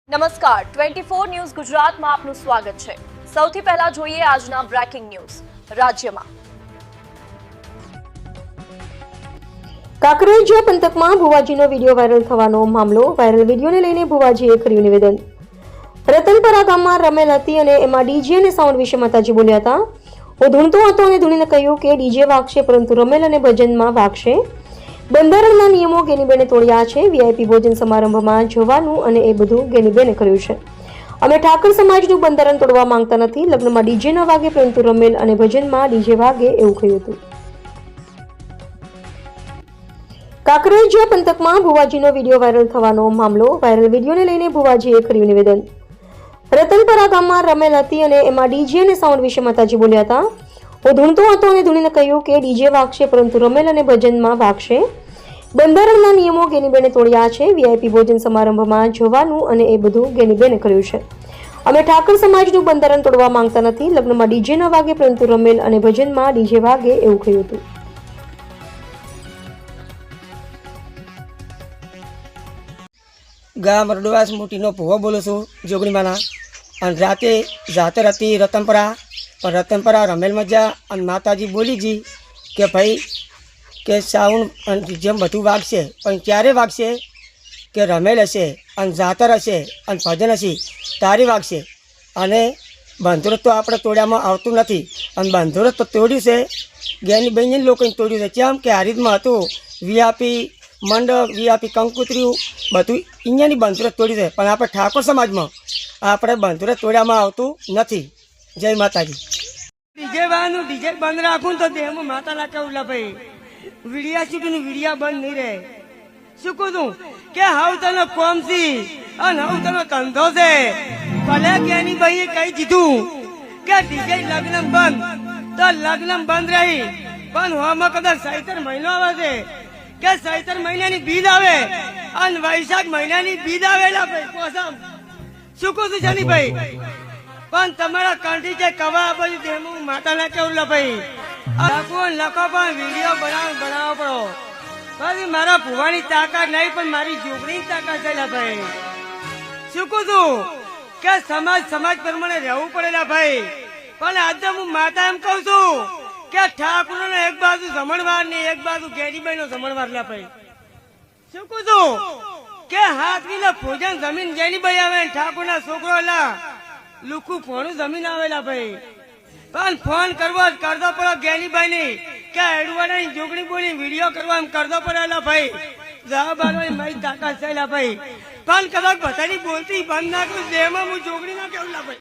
નમસ્કાર 24 ન્યૂઝ ગુજરાતમાં આપનું સ્વાગત છે। સૌથી પહેલા જોઈએ આજના બ્રેકિંગ ન્યૂઝ। રાજ્યમાં કાંકરેજ પંથકમાં ભુવાજીનો વિડીયો વાયરલ થવાનો મામલો। વાયરલ વિડીયોને લઈને ભુવાજીએ કર્યું નિવેદન। રતનપરા ગામમાં રમેલ હતી અને એમાં ડીજે અને સાઉન્ડ વિશે માતાજી બોલ્યા હતા। હું ધૂણતો હતો અને ધૂણીને કહ્યું કે ડીજે વાગશે પરંતુ રમેલ અને ભજનમાં વાગશે। બંધારણના નિયમો ગેનીબેને તોડ્યા છે। વીઆઈપી ભોજન સમારંભમાં જવાનું અને એ બધું ગેનીબેને કર્યું છે। અમે ઠાકર સમાજનું બંધારણ તોડવા માંગતા નથી। લગ્નમાં ડીજે ન વાગે પરંતુ રમેલ અને ભજનમાં ડીજે વાગે એવું કહ્યું હતું। કાંકરેજ પંથકમાં ભુવાજીનો વિડીયો વાયરલ થવાનો મામલો। વાયરલ વિડીયોને લઈને ભુવાજીએ કર્યું નિવેદન। રતનપરા ગામમાં રમેલ હતી અને એમાં ડીજે અને સાઉન્ડ વિશે માતાજી બોલ્યા હતા। હું ધૂણતો હતો અને ધૂણીને કહ્યું કે ડીજે વાગશે પરંતુ રમેલ અને ભજનમાં વાગશે। બંધારણના નિયમો ગેનીબેને તોડ્યા છે। વીઆઈપી ભોજન સમારંભમાં જવાનું અને એ બધું ગેનીબેને કર્યું છે। અમે ઠાકર સમાજનું બંધારણ તોડવા માંગતા નથી। લગ્નમાં ડીજે ન વાગે પરંતુ રમેલ અને ભજનમાં ડીજે વાગે એવું કહ્યું હતું। ગામ રડવાસ મોટીનો ભૂવો બોલું છું જોગણીમાંના। અને રાતે જાતર હતી રતનપરા, પણ રતનપરા રમેલ મજા અને માતાજી બોલીજી કે ભાઈ કે સાઉન્ડ અને જેમ બધું વાગશે, પણ ક્યારે વાગશે કે રમેલ હશે અને જાતર હશે અને ભજન હશે તારી વાગશે। અને બંધુરત તો આપણે તોડ્યામાં આવતું નથી અને બંધુરત તો તોડ્યું છે જ્ઞાની બહેન લોકોને તોડ્યું છે। કેમ કે આ રીતમાં હતું વીઆઈપી મંડપ, વીઆઈપી કંકોત્રીઓ બધું અહીંયાની બંધુરત તોડી છે, પણ આપણે ઠાકોર સમાજમાં આપણે બંધુરત તોડ્યામાં આવતું નથી। જય માતાજી। ડીજે બંધ રાખું તો દેહમાં માતા લાગે ઉલ્લા ભાઈ વીડિયા શૂટિંગ વીડિયા બંધ નહીં રહે। શું કહું છું કે હાવ તને કોમ છી અને હાવ તને ધંધો છે। ભલે જ્ઞાની ભાઈએ કહી દીધું કે ડીજે લગ્ન બંધ તો લગ્ન બંધ રહી, પણ હોમાં કદાચ ચૈતર મહિનો આવે છે કે ચૈતર મહિનાની બીજ આવે અને વૈશાખ મહિનાની બીજ આવેલા ભાઈ કોસમ। શું કહું છું શનિભાઈ, પણ તમારા કંઠી જે કવા બધું તેમાં માતા ના કેવું ભાઈ લખો પણ વિડીયો બનાવો પડો। પછી મારા ભુવાની તાકાત નહીં પણ મારી જોગણીની તાકાત છે ભાઈ। શું કહું છું કે સમાજ પ્રમાણે રહેવું પડેલા ભાઈ, પણ આજે હું માતા એમ કહું છું કે ઠાકોર નો એક બાજુ જમણવાર ને એક બાજુ ગેરીબાઈ નો જમણવાર લા ભાઈ। શું કહું છું કે હાથ વીને ભોજન જમીન ગેરીબાઈ આવે ઠાકોર ના છોકરો લા લુકું ફોનું જમીન આવેલા ભાઈ, પણ ફોન કરવો કરતો પડો ગેરીબાઈ ની કે એડવાડા ની જોગણી બોલી વિડીયો કરવા કરતો પડેલા ભાઈ। જવાબ આલવાની મારી તાકાત છે ભાઈ, પણ કદાચ બધાની બોલતી બંધ ના કરું દેમાં હું જોગણી ના કેવું ભાઈ।